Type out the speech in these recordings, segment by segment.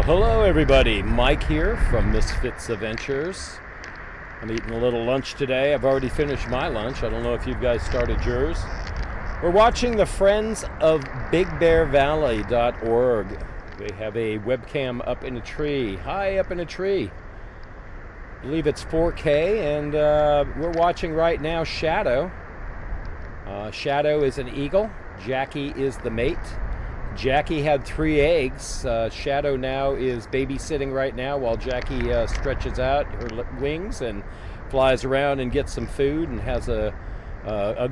Hello everybody, Mike here from Miss Fitz's Adventures. I'm eating a little lunch today. I've already finished my lunch. I don't know if you guys started yours. We're watching the Friends of BigBearValley.org. They have a webcam up in a tree, high up in a tree. I believe it's 4K, and we're watching right now Shadow. Shadow is an eagle. Jackie is the mate. Jackie had 3 eggs. Shadow now is babysitting right now while Jackie stretches out her wings and flies around and gets some food and has a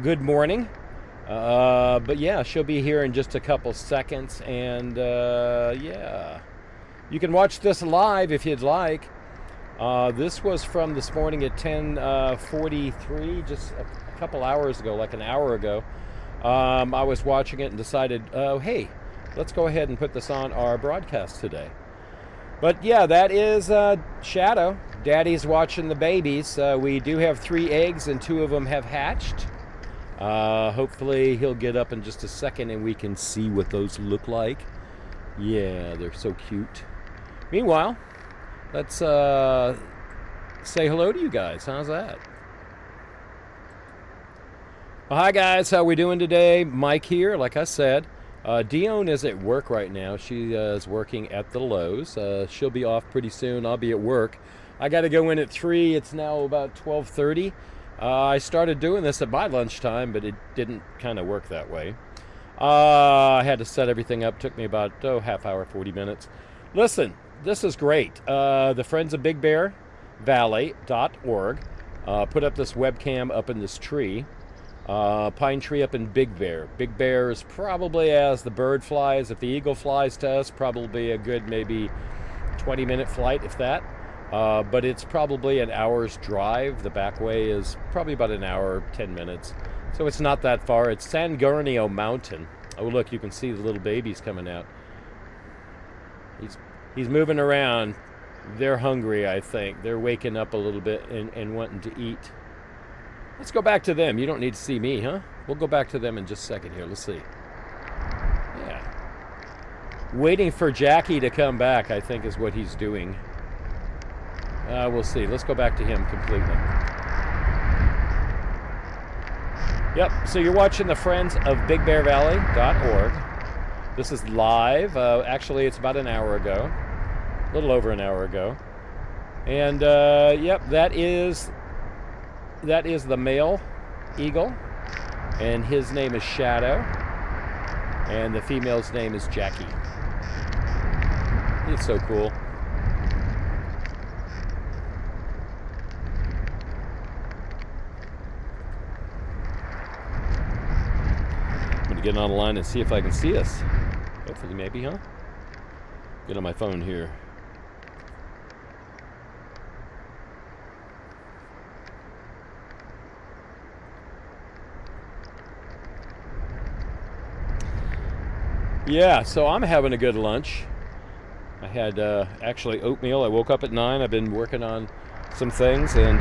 good morning. But yeah, she'll be here in just a couple seconds, and yeah, you can watch this live if you'd like. This was from this morning at 10:43, just a couple hours ago, like an hour ago. I was watching it and decided, hey, let's go ahead and put this on our broadcast today. But yeah, that is Shadow. Daddy's watching the babies. We do have 3 eggs and 2 of them have hatched. Hopefully he'll get up in just a second and we can see what those look like. Yeah, they're so cute. Meanwhile, let's say hello to you guys. How's that? Well, hi guys, how we doing today? Mike here, like I said. Dione is at work right now. She is working at the Lowe's. She'll be off pretty soon. I'll be at work. I got to go in at 3. It's now about 12:30. I started doing this at my lunchtime, but it didn't kind of work that way. I had to set everything up. Took me about half hour, 40 minutes. Listen, this is great. The Friends of BigBearValley.org put up this webcam up in this tree. Pine tree up in Big Bear. Big Bear is probably, as the bird flies, if the eagle flies to us, probably a good maybe 20-minute flight, if that. But it's probably an hour's drive. The back way is probably about an hour, 10 minutes. So it's not that far. It's San Gornio Mountain. Oh, look, you can see the little babies coming out. He's moving around. They're hungry, I think. They're waking up a little bit and wanting to eat. Let's go back to them. You don't need to see me, huh? We'll go back to them in just a second here. Let's see. Yeah. Waiting for Jackie to come back, I think, is what he's doing. We'll see. Let's go back to him completely. Yep, so you're watching the Friends of BigBearValley.org. This is live. Actually, it's about an hour ago. A little over an hour ago. And, yep, that is the male eagle, and his name is Shadow, and the female's name is Jackie. It's so cool. I'm gonna get on the line and see if I can see us. Hopefully, maybe, huh? Get on my phone here. Yeah, so I'm having a good lunch. I had actually oatmeal. I woke up at 9. I've been working on some things and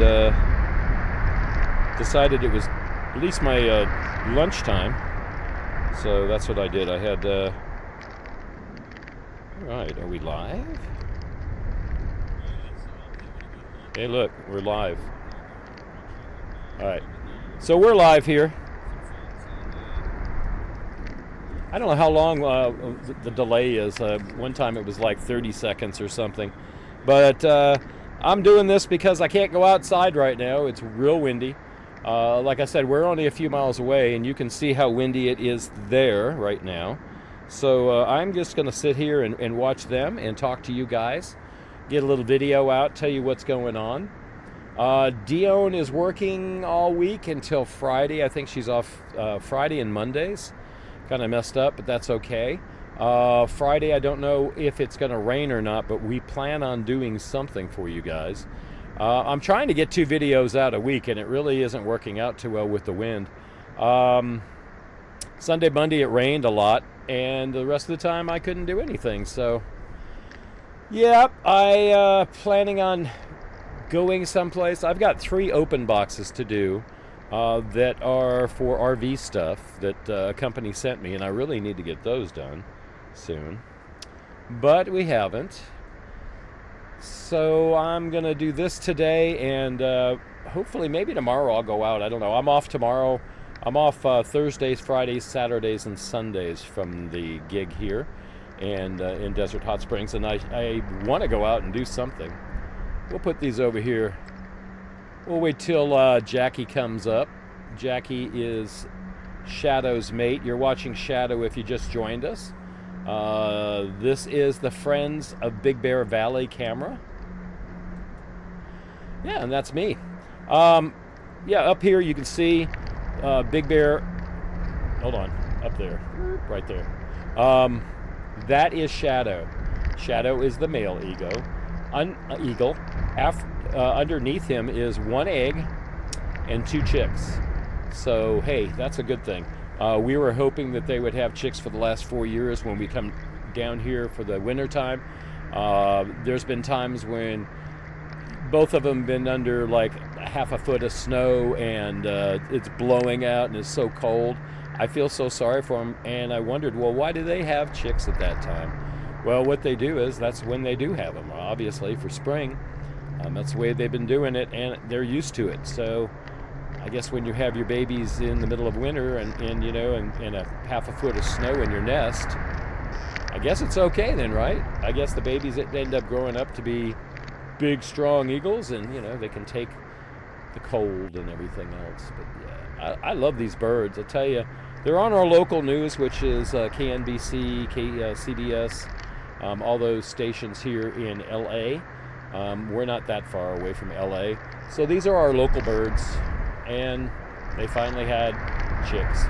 decided it was at least my lunchtime. So that's what I did. I had... all right, are we live? Hey, look, we're live. All right, so we're live here. I don't know how long the delay is. One time it was like 30 seconds or something. But I'm doing this because I can't go outside right now. It's real windy. Like I said, we're only a few miles away, and you can see how windy it is there right now. So I'm just going to sit here and watch them and talk to you guys. Get a little video out, tell you what's going on. Dione is working all week until Friday. I think she's off Friday and Mondays. Kind of messed up, but that's okay. Friday, I don't know if it's going to rain or not, but we plan on doing something for you guys. I'm trying to get 2 videos out a week, and it really isn't working out too well with the wind. Sunday, Monday, it rained a lot, and the rest of the time I couldn't do anything. So, yeah, I planning on going someplace. I've got 3 open boxes to do. That are for RV stuff that a company sent me, and I really need to get those done soon. But we haven't. So I'm going to do this today, and hopefully maybe tomorrow I'll go out. I don't know. I'm off tomorrow. I'm off Thursdays, Fridays, Saturdays, and Sundays from the gig here and in Desert Hot Springs, and I want to go out and do something. We'll put these over here. We'll wait till Jackie comes up. Jackie is Shadow's mate. You're watching Shadow if you just joined us. This is the Friends of Big Bear Valley camera. Yeah, and that's me. Yeah, up here you can see Big Bear. Hold on, up there, right there. That is Shadow. Shadow is the male eagle. Underneath him is one egg and 2 chicks. So hey, that's a good thing. We were hoping that they would have chicks for the last 4 years when we come down here for the winter time. There's been times when both of them been under like half a foot of snow, and it's blowing out and it's so cold. I feel so sorry for them, and I wondered, well, why do they have chicks at that time? Well, what they do is that's when they do have them, obviously, for spring. That's the way they've been doing it, and they're used to it. So I guess when you have your babies in the middle of winter and you know, and a half a foot of snow in your nest, I guess it's okay then, right? I guess the babies end up growing up to be big, strong eagles, and you know, they can take the cold and everything else. But yeah, I love these birds. I tell you, they're on our local news, which is KNBC, CBS, all those stations here in LA. We're not that far away from LA. So these are our local birds, and they finally had chicks.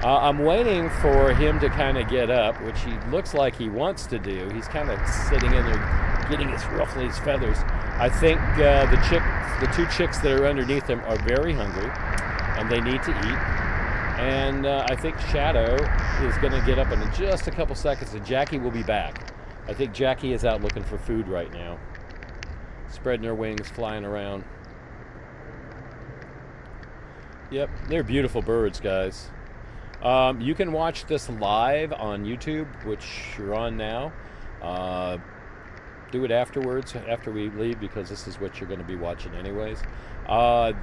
I'm waiting for him to kind of get up, which he looks like he wants to do. He's kind of sitting in there getting ruffling his feathers. I think the 2 chicks that are underneath him are very hungry, and they need to eat. And I think Shadow is going to get up in just a couple seconds, and Jackie will be back. I think Jackie is out looking for food right now, spreading her wings, flying around. Yep, they're beautiful birds, guys. You can watch this live on YouTube, which you're on now. Do it afterwards, after we leave, because this is what you're going to be watching anyways.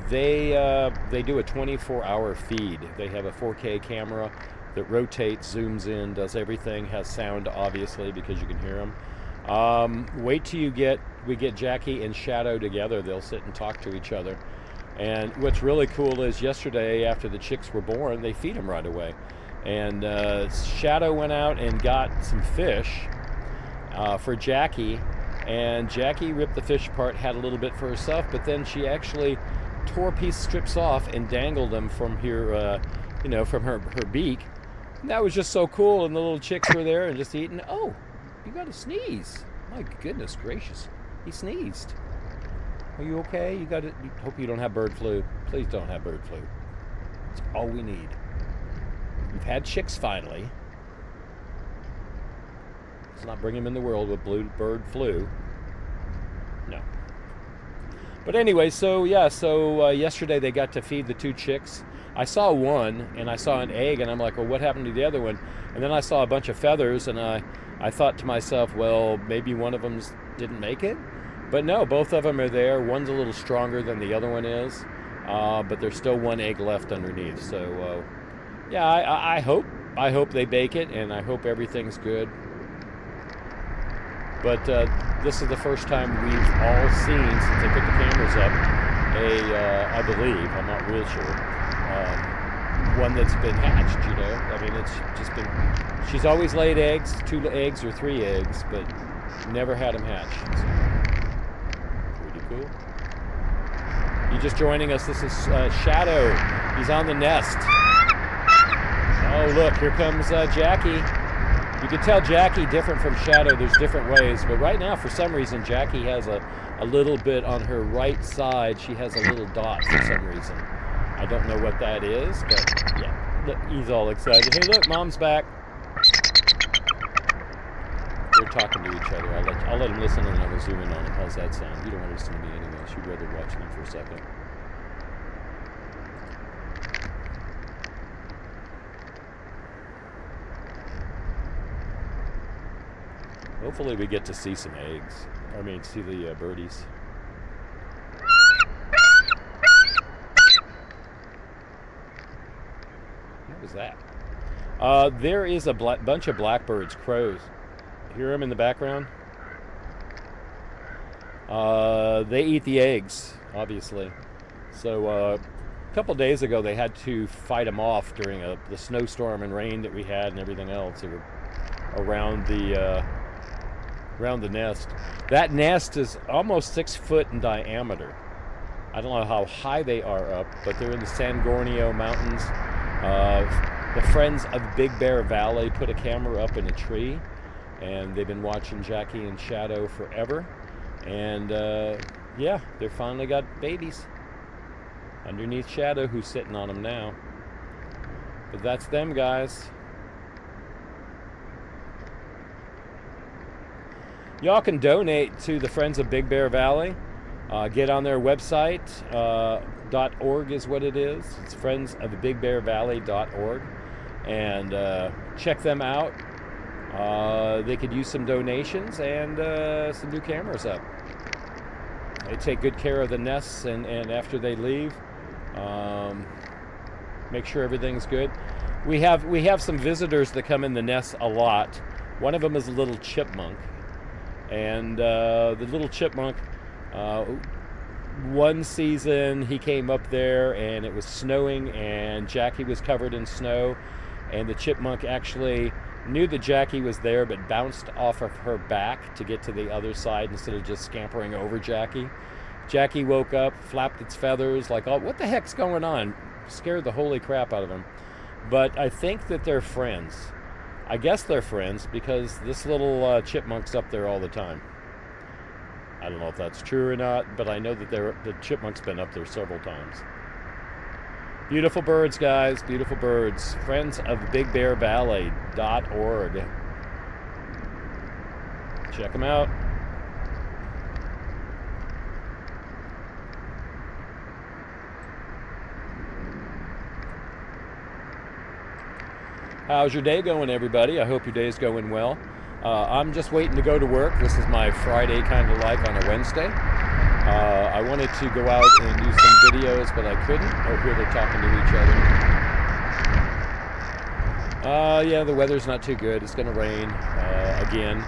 They do a 24-hour feed. They have a 4K camera that rotates, zooms in, does everything, has sound obviously because you can hear them. Wait till we get Jackie and Shadow together. They'll sit and talk to each other. And what's really cool is yesterday, after the chicks were born, they feed them right away. And Shadow went out and got some fish for Jackie, and Jackie ripped the fish apart, had a little bit for herself, but then she actually tore strips off and dangled them from here, from her beak. And that was just so cool, and the little chicks were there and just eating. Oh, you got to sneeze. My goodness gracious, he sneezed. Are you okay? You got it. Hope you don't have bird flu. Please don't have bird flu. It's all we need. We've had chicks finally. Let's not bring them in the world with bird flu. No. But anyway, so yesterday they got to feed the 2 chicks. I saw one, and I saw an egg, and I'm like, well, what happened to the other one? And then I saw a bunch of feathers, and I thought to myself, well, maybe one of them didn't make it. But no, both of them are there. One's a little stronger than the other one is, but there's still one egg left underneath. So, I hope they bake it, and I hope everything's good. But this is the first time we've all seen, since they put the cameras up, I believe, I'm not real sure, one that's been hatched, you know. I mean, it's just been, she's always laid eggs, 2 eggs or 3 eggs, but never had them hatched. So. Cool. You just joining us, this is Shadow. He's on the nest. Oh look, here comes Jackie. You can tell Jackie different from Shadow. There's different ways, but right now for some reason Jackie has a little bit on her right side. She has a little dot for some reason. I don't know what that is, but yeah, look, he's all excited. Hey look, Mom's back. They're talking to each other. I'll let him listen, and I will zoom in on him. How's that sound? You don't want to listen to me anyways. You'd rather watch them for a second. Hopefully we get to see some eggs. I mean, see the birdies. What was that? There is a bunch of blackbirds, crows. Hear them in the background? They eat the eggs, obviously. So a couple days ago, they had to fight them off during the snowstorm and rain that we had and everything else. They were around the nest. That nest is almost 6 foot in diameter. I don't know how high they are up, but they're in the San Gornio Mountains. The Friends of Big Bear Valley put a camera up in a tree, and they've been watching Jackie and Shadow forever. And yeah, they finally got babies underneath Shadow, who's sitting on them now. But that's them, guys. Y'all can donate to the Friends of Big Bear Valley. Get on their website. .org is what it is. It's friendsofbigbearvalley.org. And check them out. They could use some donations and some new cameras up. They take good care of the nests, and after they leave, make sure everything's good. We have some visitors that come in the nests a lot. One of them is a little chipmunk, and the little chipmunk, one season he came up there and it was snowing and Jackie was covered in snow, and the chipmunk actually knew that Jackie was there but bounced off of her back to get to the other side instead of just scampering over Jackie. Jackie woke up, flapped its feathers like, oh, what the heck's going on? Scared the holy crap out of him. But I think that they're friends. I guess they're friends because this little chipmunk's up there all the time. I don't know if that's true or not, but I know that the chipmunk's been up there several times. Beautiful birds, guys. Beautiful birds. Friendsofbigbearvalley.org. Check them out. How's your day going, everybody? I hope your day's going well. I'm just waiting to go to work. This is my Friday kind of like on a Wednesday. I wanted to go out and do some videos, but I couldn't. Oh, here they're talking to each other. Yeah, the weather's not too good. It's going to rain again.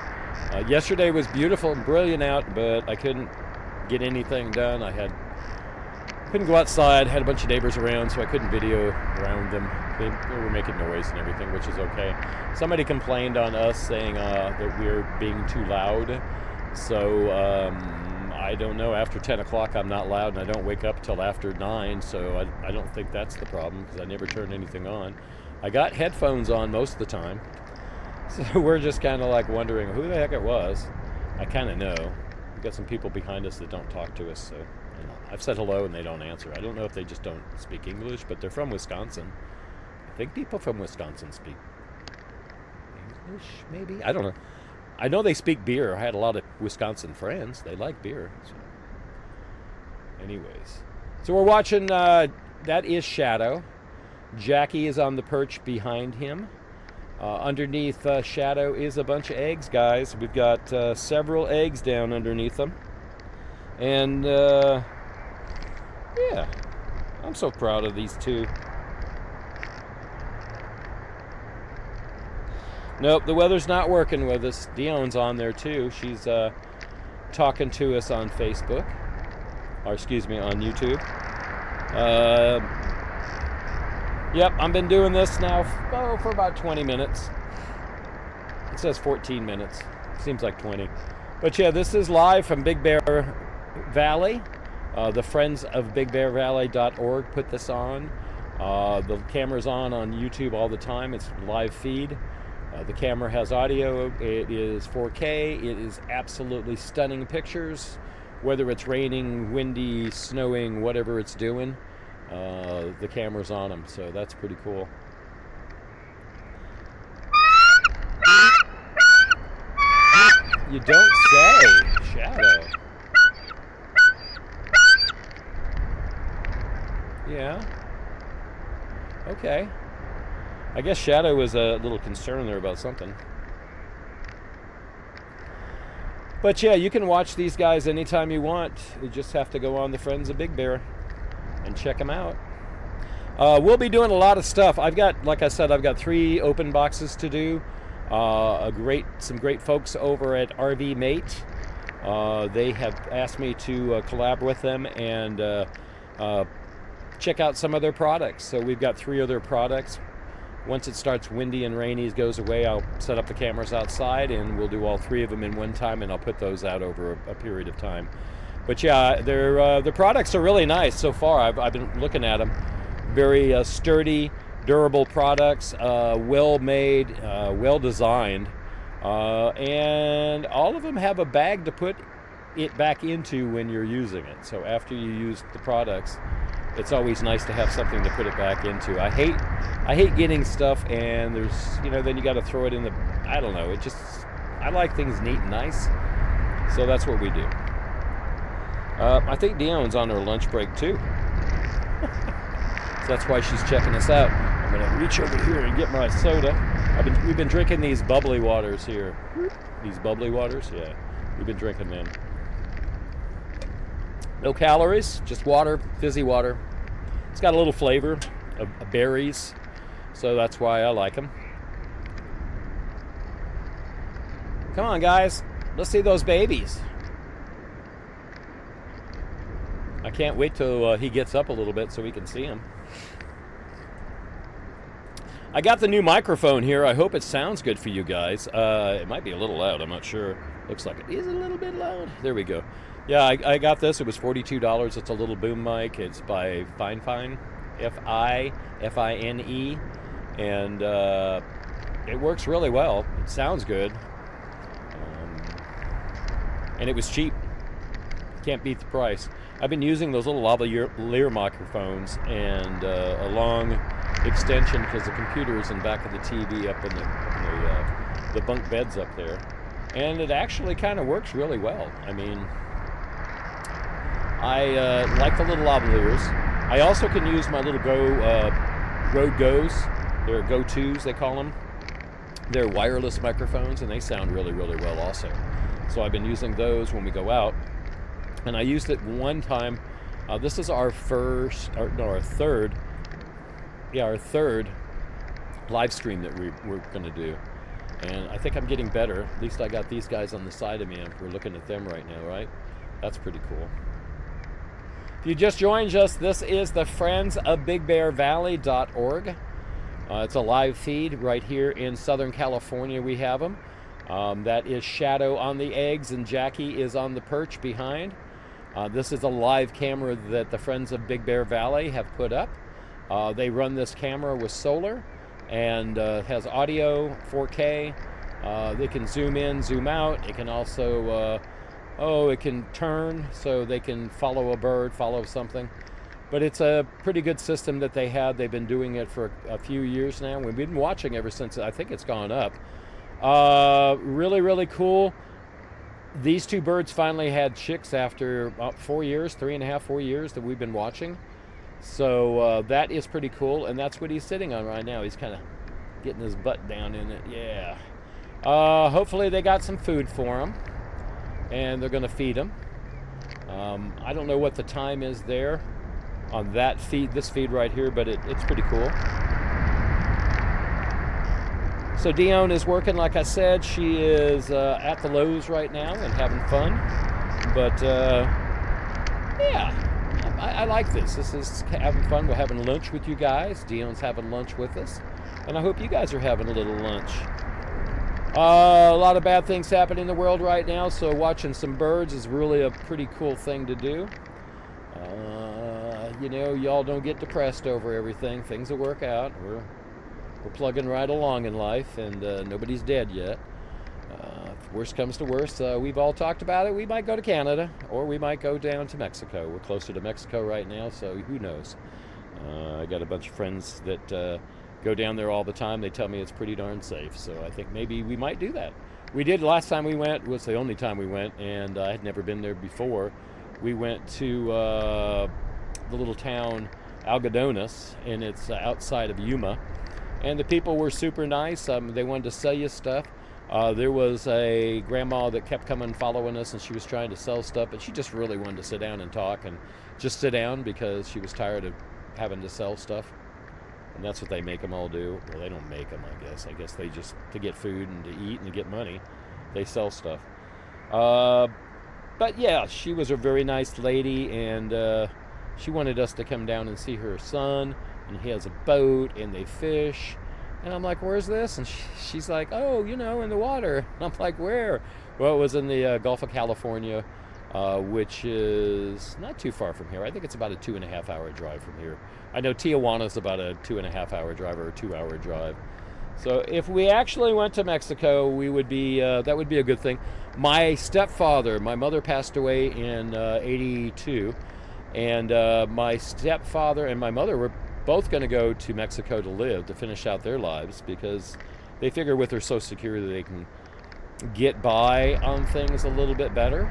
Yesterday was beautiful and brilliant out, but I couldn't get anything done. Couldn't go outside. Had a bunch of neighbors around, so I couldn't video around them. They were making noise and everything, which is okay. Somebody complained on us saying that we're being too loud. So I don't know. After 10 o'clock, I'm not loud, and I don't wake up till after 9. So I don't think that's the problem because I never turn anything on. I got headphones on most of the time. So we're just kind of like wondering who the heck it was. I kind of know. We've got some people behind us that don't talk to us, so I've said hello and they don't answer. I don't know if they just don't speak English, but they're from Wisconsin. I think people from Wisconsin speak English, maybe? I don't know. I know they speak beer. I had a lot of Wisconsin friends. They like beer. So. Anyways. So we're watching, that is Shadow. Jackie is on the perch behind him. Underneath Shadow is a bunch of eggs, guys. We've got several eggs down underneath them. And, yeah, I'm so proud of these two. Nope, the weather's not working with us. Dion's on there too. She's talking to us on Facebook. Or excuse me, on YouTube. Yep, I've been doing this now for about 20 minutes. It says 14 minutes. Seems like 20. But yeah, this is live from Big Bear Valley. The Friends of BigBearValley.org put this on. The camera's on YouTube all the time. It's a live feed. The camera has audio. It is 4K. It is absolutely stunning pictures. Whether it's raining, windy, snowing, whatever it's doing, the camera's on them. So that's pretty cool. You don't say, Shadow. Yeah. Okay. I guess Shadow was a little concerned there about something. But yeah, you can watch these guys anytime you want. You just have to go on the Friends of Big Bear and check them out. We'll be doing a lot of stuff. Like I said, I've got 3 open boxes to do. Some great folks over at RV Mate. They have asked me to collab with them and check out some of their products. So we've got 3 of their products. Once it starts windy and rainy, it goes away, I'll set up the cameras outside and we'll do all 3 of them in one time, and I'll put those out over a period of time. But yeah, their products are really nice so far. I've been looking at them. Very sturdy, durable products, well made, well designed, and all of them have a bag to put it back into when you're using it. So after you use the products, it's always nice to have something to put it back into. I hate getting stuff and then you got to throw it in the, I don't know, I like things neat and nice. So that's what we do. I think Dionne's on her lunch break too. So that's why she's checking us out. I'm gonna reach over here and get my soda. We've been drinking these bubbly waters here. These bubbly waters, yeah. We've been drinking them. No calories, just water, fizzy water. It's got a little flavor of berries, so that's why I like them. Come on, guys, let's see those babies. I can't wait till he gets up a little bit so we can see him. I got the new microphone here. I hope it sounds good for you guys. It might be a little loud, I'm not sure. Looks like it is a little bit loud. There we go. Yeah, I got this. It was $42. It's a little boom mic. It's by Fine, F-I-F-I-N-E. And it works really well. It sounds good. And it was cheap. Can't beat the price. I've been using those little lavalier microphones and a long extension because the computer is in the back of the TV up in the bunk beds up there. And it actually kind of works really well. I mean, I like the little lavaliers. I also can use my little Rode Go's. They're Go-2s, they call them. They're wireless microphones, and they sound really, really well also. So I've been using those when we go out. And I used it one time. This is our third live stream that we're going to do. And I think I'm getting better. At least I got these guys on the side of me, and we're looking at them right now, right? That's pretty cool. If you just joined us, this is the Friends of Big Bear Valley.org. It's a live feed right here in Southern California. We have them. That is Shadow on the eggs, and Jackie is on the perch behind. This is a live camera that the Friends of Big Bear Valley have put up. They run this camera with solar and has audio, 4K. They can zoom in, zoom out. It can also, it can turn so they can follow a bird, follow something. But it's a pretty good system that they have. They've been doing it for a few years now. We've been watching ever since, I think it's gone up. Really, really cool. These 2 birds finally had chicks after about 4 years, 3.5, 4 years that we've been watching. So that is pretty cool, and that's what he's sitting on right now. He's kind of getting his butt down in it, yeah. Hopefully they got some food for him, and they're going to feed him. I don't know what the time is there on that feed, this feed right here, but it's pretty cool. So Dionne is working, like I said. She is at the Lowe's right now and having fun. But yeah, I like this. This is having fun. We're having lunch with you guys. Dionne's having lunch with us. And I hope you guys are having a little lunch. A lot of bad things happening in the world right now, so watching some birds is really a pretty cool thing to do. Y'all don't get depressed over everything. Things will work out. We're plugging right along in life, and nobody's dead yet. If worst comes to worst, we've all talked about it. We might go to Canada, or we might go down to Mexico. We're closer to Mexico right now, so who knows? I got a bunch of friends that go down there all the time. They tell me it's pretty darn safe, so I think maybe we might do that. We did last time we went, was the only time we went, and I had never been there before. We went to the little town Algodones, and it's outside of Yuma. And the people were super nice. They wanted to sell you stuff. There was a grandma that kept coming following us, and she was trying to sell stuff, but she just really wanted to sit down and talk and just sit down because she was tired of having to sell stuff. And that's what they make them all do. Well, they don't make them, I guess. I guess they just, to get food and to eat and to get money, they sell stuff. But yeah, she was a very nice lady, and she wanted us to come down and see her son, and he has a boat, and they fish. And I'm like, where's this? And she's like, oh, you know, in the water. I'm like, where? Well, it was in the Gulf of California, which is not too far from here. I think it's about a 2.5-hour drive from here. I know Tijuana's about a 2.5-hour drive or a 2-hour drive. So if we actually went to Mexico, we would be that would be a good thing. My stepfather, my mother passed away in '82, and my stepfather and my mother were both going to go to Mexico to live, to finish out their lives, because they figure with their Social Security they can get by on things a little bit better.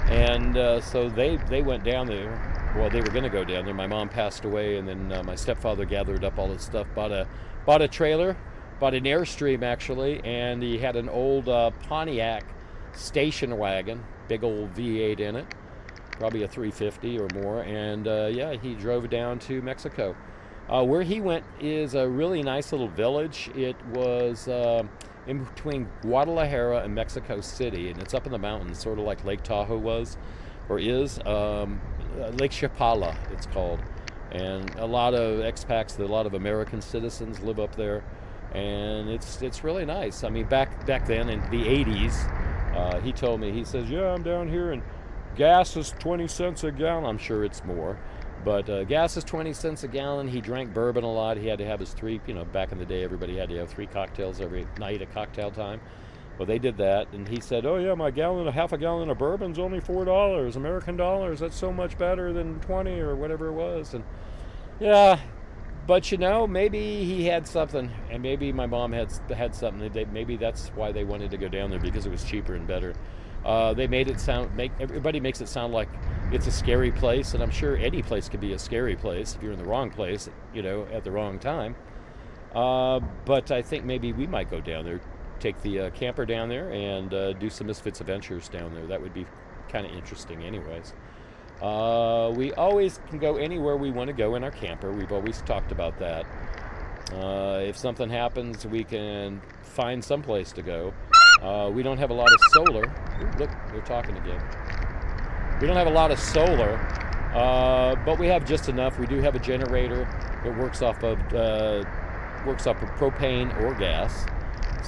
And so they went down there. Well, they were going to go down there. My mom passed away, and then my stepfather gathered up all his stuff, bought a trailer, bought an Airstream actually, and he had an old Pontiac station wagon, big old V8 in it, probably a 350 or more, and yeah, he drove down to Mexico. Where he went is a really nice little village. It was in between Guadalajara and Mexico City, and it's up in the mountains, sort of like Lake Tahoe was, or is. Lake Chapala, it's called. And a lot of expats, a lot of American citizens live up there, and it's really nice. I mean, back then in the 80s, he told me, he says, yeah, I'm down here, and gas is 20 cents a gallon. I'm sure it's more. But gas is 20 cents a gallon. He drank bourbon a lot. He had to have his back in the day, everybody had to have 3 cocktails every night at cocktail time. Well, they did that. And he said, oh, yeah, half a gallon of bourbon's only $4, American dollars. That's so much better than 20 or whatever it was. And yeah, but maybe he had something. And maybe my mom had something. Maybe that's why they wanted to go down there, because it was cheaper and better. They made it everybody makes it sound like it's a scary place, and I'm sure any place could be a scary place if you're in the wrong place, at the wrong time. But I think maybe we might go down there, take the camper down there, and do some Misfits adventures down there. That would be kind of interesting anyways. We always can go anywhere we want to go in our camper. We've always talked about that. If something happens, we can find some place to go. We don't have a lot of solar. Ooh, look, they're talking again. We don't have a lot of solar, but we have just enough. We do have a generator that works off of propane or gas.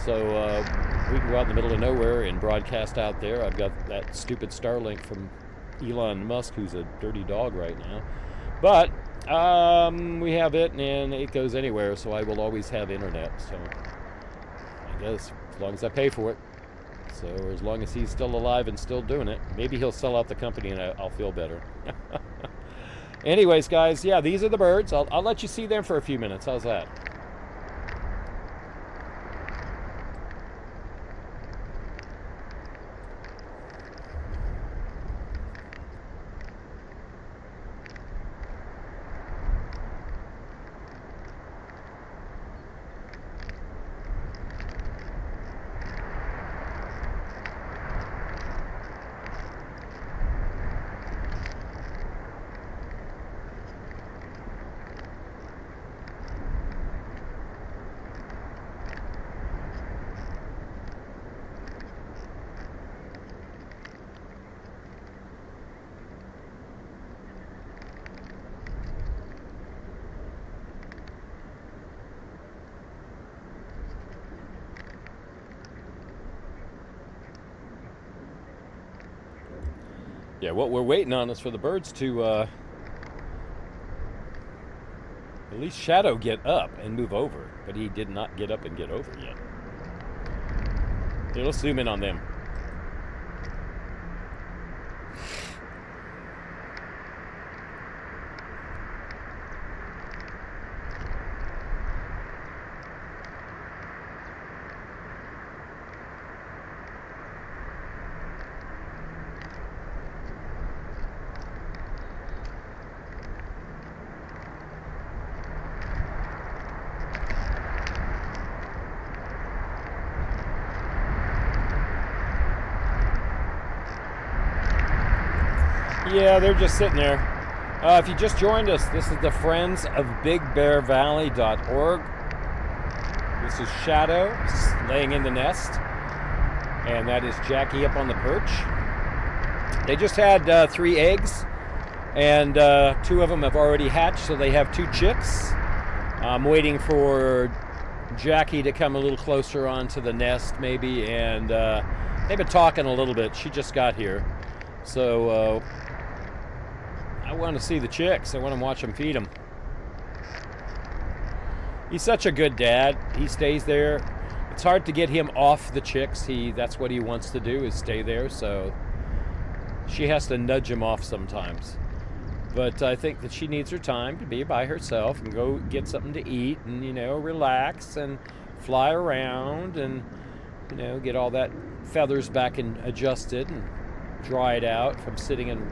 So we can go out in the middle of nowhere and broadcast out there. I've got that stupid Starlink from Elon Musk, who's a dirty dog right now. But we have it, and it goes anywhere, so I will always have internet. So I guess as long as I pay for it. So as long as he's still alive and still doing it, maybe he'll sell out the company and I'll feel better. Anyways, guys, yeah, these are the birds. I'll let you see them for a few minutes. How's that? Yeah, what we're waiting on is for the birds to at least Shadow get up and move over, but he did not get up and get over yet. Here, let's zoom in on them. Yeah, they're just sitting there. If you just joined us, this is the Friends of BigBearValley.org. This is Shadow laying in the nest, and that is Jackie up on the perch. They just had 3 eggs, and 2 of them have already hatched, so they have 2 chicks. I'm waiting for Jackie to come a little closer onto the nest, maybe, and they've been talking a little bit. She just got here, so I want to see the chicks. I want to watch them feed them. He's such a good dad. He stays there. It's hard to get him off the chicks. That's what he wants to do, is stay there, so she has to nudge him off sometimes. But I think that she needs her time to be by herself and go get something to eat and, relax and fly around and, get all that feathers back and adjusted and dry it out from sitting in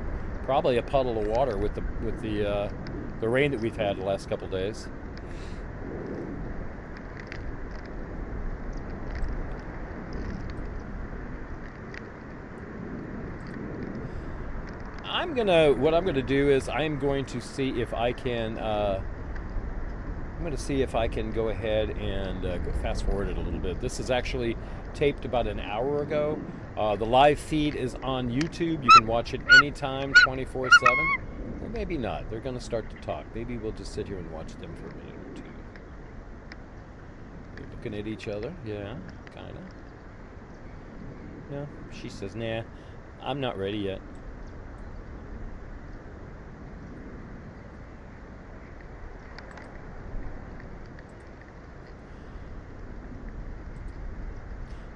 probably a puddle of water with the rain that we've had the last couple days. What I'm gonna do is I'm going to see if I can go ahead and go fast forward it a little bit. This is actually taped about an hour ago. The live feed is on YouTube. You can watch it anytime, 24/7. Or maybe not. They're gonna start to talk. Maybe we'll just sit here and watch them for a minute or 2. They're looking at each other. Yeah, kinda. No, she says, nah, I'm not ready yet.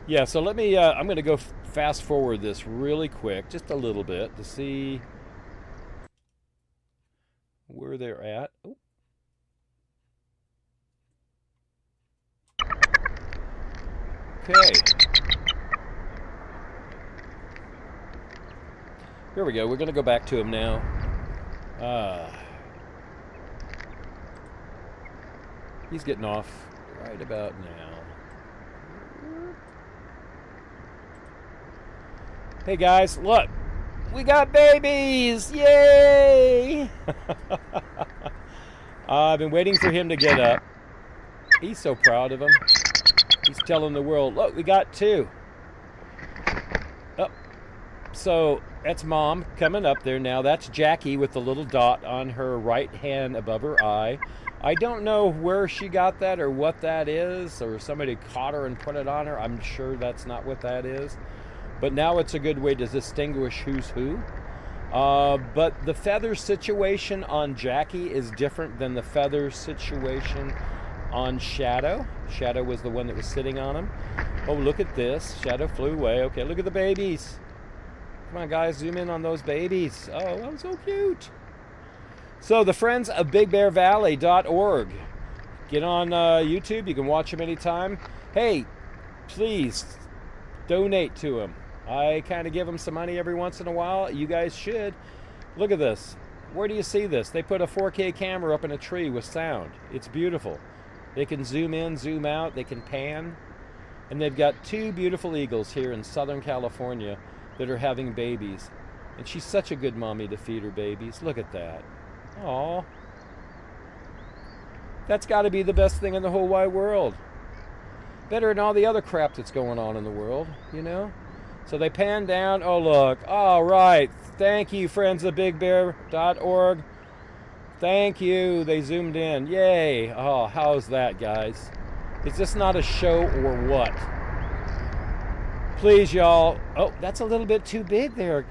Yeah, so let me, I'm going to go fast forward this really quick, just a little bit, to see where they're at. Oh. Okay. Here we go. We're going to go back to him now. He's getting off right about now. Hey guys, look, we got babies! Yay! I've been waiting for him to get up. He's so proud of him. He's telling the world, look, we got 2. Oh, so that's Mom coming up there now. That's Jackie with the little dot on her right hand above her eye. I don't know where she got that or what that is, or somebody caught her and put it on her. I'm sure that's not what that is. But now it's a good way to distinguish who's who. But the feather situation on Jackie is different than the feather situation on Shadow. Shadow was the one that was sitting on him. Oh, look at this. Shadow flew away. Okay, look at the babies. Come on, guys, zoom in on those babies. Oh, that was so cute. So the Friends of BigBearValley.org. Get on YouTube. You can watch them anytime. Hey, please donate to them. I kind of give them some money every once in a while. You guys should. Look at this. Where do you see this? They put a 4K camera up in a tree with sound. It's beautiful. They can zoom in, zoom out. They can pan. And they've got 2 beautiful eagles here in Southern California that are having babies. And she's such a good mommy to feed her babies. Look at that. Aw. That's got to be the best thing in the whole wide world. Better than all the other crap that's going on in the world, So they pan down. Oh, look. All right. Thank you, friends of BigBear.org. Thank you. They zoomed in. Yay. Oh, how's that, guys? Is this not a show or what? Please, y'all. Oh, that's a little bit too big there.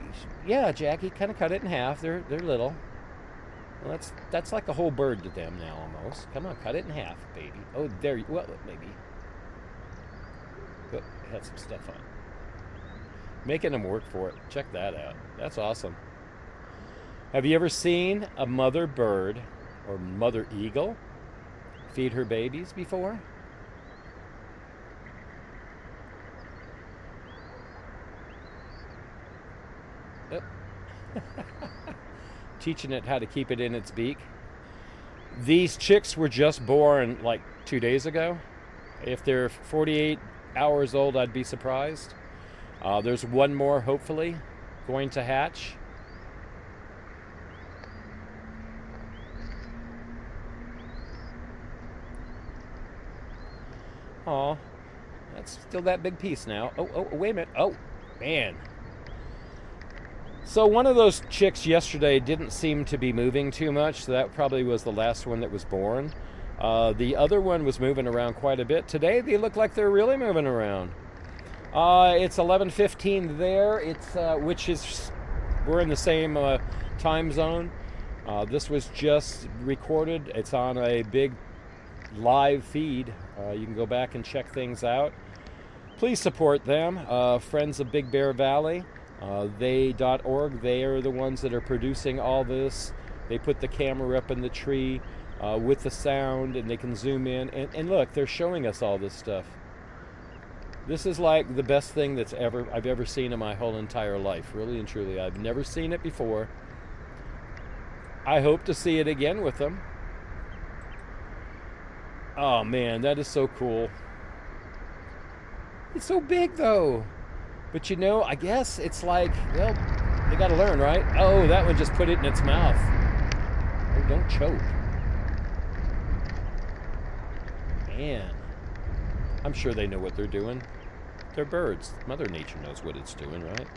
Yeah, Jackie, kind of cut it in half. They're little. Well, that's like a whole bird to them now, almost. Come on, cut it in half, baby. Oh, there you... Well, maybe. Oh, it had some stuff on. Making them work for it. Check that out. That's awesome. Have you ever seen a mother bird or mother eagle feed her babies before? Oh. Teaching it how to keep it in its beak. These chicks were just born like 2 days ago. If they're 48 hours old, I'd be surprised. There's one more, hopefully, going to hatch. Aw, that's still that big piece now. Oh, wait a minute. Oh, man. So one of those chicks yesterday didn't seem to be moving too much, so that probably was the last one that was born. The other one was moving around quite a bit. Today they look like they're really moving around. It's 11:15 there. We're in the same time zone. This was just recorded. It's on a big live feed. You can go back and check things out. Please support them. Friends of Big Bear Valley. They.org. They are the ones that are producing all this. They put the camera up in the tree with the sound, and they can zoom in. And look, they're showing us all this stuff. This is like the best thing I've ever seen in my whole entire life, really and truly. I've never seen it before. I hope to see it again with them. Oh man, that is so cool. It's so big though. But you know, I guess it's like, well, they gotta learn, right? Oh, that one just put it in its mouth. Oh, don't choke. Man. I'm sure they know what they're doing. They're birds. Mother Nature knows what it's doing, right?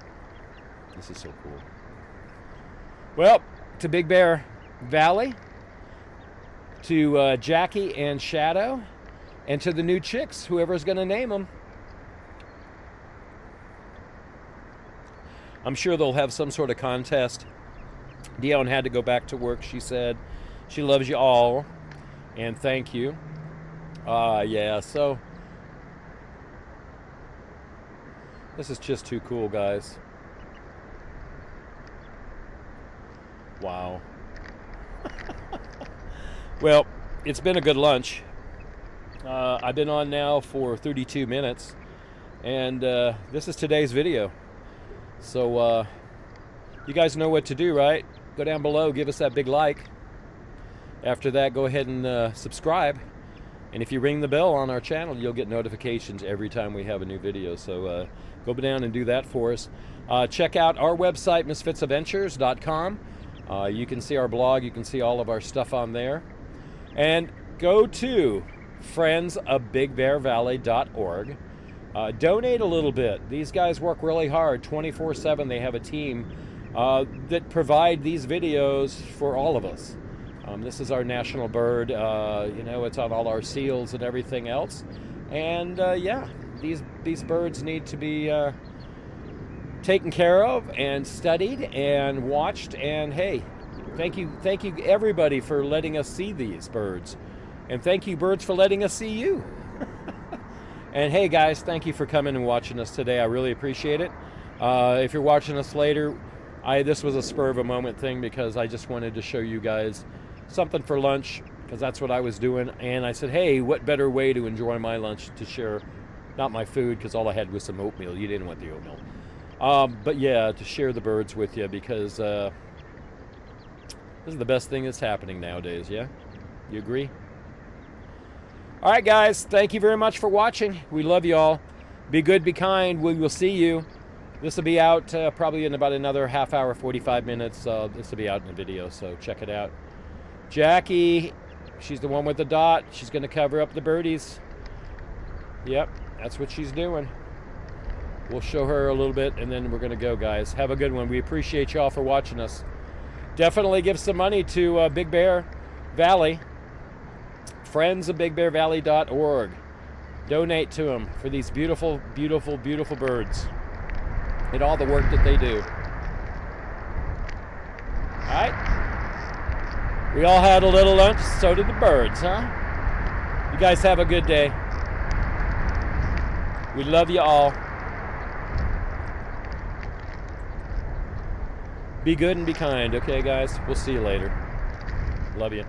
This is so cool. Well, to Big Bear Valley, to Jackie and Shadow, and to the new chicks, whoever's going to name them. I'm sure they'll have some sort of contest. Dione had to go back to work, she said. She loves you all, and thank you. Yeah, so this is just too cool, guys. Wow. Well, it's been a good lunch. I've been on now for 32 minutes, and this is today's video. So you guys know what to do, right? Go down below, give us that big like. After that, go ahead and subscribe. And if you ring the bell on our channel, you'll get notifications every time we have a new video. So go down and do that for us. Check out our website, misfitsadventures.com. You can see our blog. You can see all of our stuff on there. And go to friendsofbigbearvalley.org. Donate a little bit. These guys work really hard, 24/7. They have a team that provide these videos for all of us. This is our national bird. You know, it's on all our seals and everything else. And yeah, these birds need to be taken care of and studied and watched. And hey, thank you everybody for letting us see these birds. And thank you, birds, for letting us see you. And hey guys, thank you for coming and watching us today. I really appreciate it. If you're watching us later, this was a spur of a moment thing because I just wanted to show you guys something for lunch, because that's what I was doing. And I said, hey, what better way to enjoy my lunch to share, not my food, because all I had was some oatmeal. You didn't want the oatmeal. But yeah, to share the birds with you, because this is the best thing that's happening nowadays, yeah? You agree? All right, guys, thank you very much for watching. We love you all. Be good, be kind. We will see you. This will be out probably in about another half hour, 45 minutes. This will be out in a video, so check it out. Jackie, she's the one with the dot. She's going to cover up the birdies. Yep, that's what she's doing. We'll show her a little bit, and then we're going to go, guys. Have a good one. We appreciate you all for watching us. Definitely give some money to Big Bear Valley. friendsofbigbearvalley.org. Donate to them for these beautiful, beautiful, beautiful birds and all the work that they do. All right? We all had a little lunch, so did the birds, huh? You guys have a good day. We love you all. Be good and be kind, okay, guys? We'll see you later. Love you.